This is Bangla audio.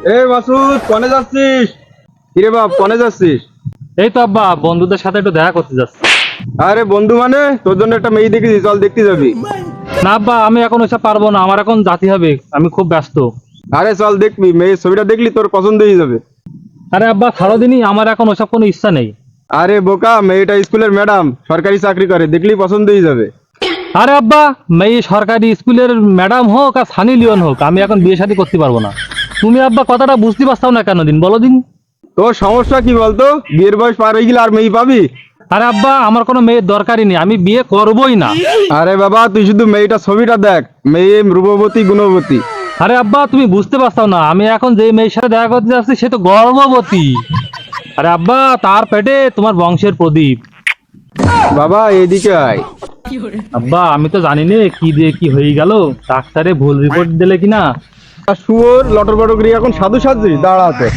এ মাসুদ কনে যাচ্ছিস? কিরে বাপ কনে যাচ্ছিস? এই তো আব্বা বন্ধুদের সাথে একটু দেখা করতে যাচ্ছি। আরে বন্ধু মানে তোর জন্য একটা মেয়ে দেখেছি, চল দেখতে যাবি। না আব্বা, আমি এখন ওইসব পারবো না, আমার এখন জাতি হবে, আমি খুব ব্যস্ত। আরে চল দেখবি, মেয়ের ছবিটা দেখলি তোর পছন্দ হয়ে যাবে। আরে আব্বা ছাড়ো দিনই, আমার এখন ওইসব কোনো ইচ্ছা নেই। আরে বোকা, মেয়েটা স্কুলের ম্যাডাম, সরকারি চাকরি করে, দেখলি পছন্দ হয়ে যাবে। আরে আব্বা, মেয়ে সরকারি স্কুলের ম্যাডাম হোক আর সানি লিওন হোক, আমি এখন বিয়ে শাদী করতে পারবো না। তুমি আব্বা কথাটা বুঝতে পারছাও না কেন, দিন বলো দিন। তোর সমস্যা কি বলতো? বিয়ের বয়স পার হয়ে গেলে আর মেয়ে পাবি? আরে আব্বা, আমার কোনো মেয়ের দরকারই নেই, আমি বিয়ে করবোই না। আরে বাবা, তুই শুধু মেয়েটা ছবিটা দেখ, মেয়ে রূপবতী গুণবতী। আরে আব্বা, তুমি বুঝতে পারছাও না, আমি এখন যে মেয়ের সাথে দেখা করতে যাচ্ছি সে তো গর্ভবতী। আরে আব্বা, তার পেটে তোমার বংশের প্রদীপ। বাবা এদিকে আয়। আব্বা, আমি তো জানি না কি দিয়ে কি হয়ে গেল, ডাক্তারে ভুল রিপোর্ট দিলে কিনা। আর শুয়োর লটর বটর করে এখন সাধু সাজছিস? দাঁড়া আছে।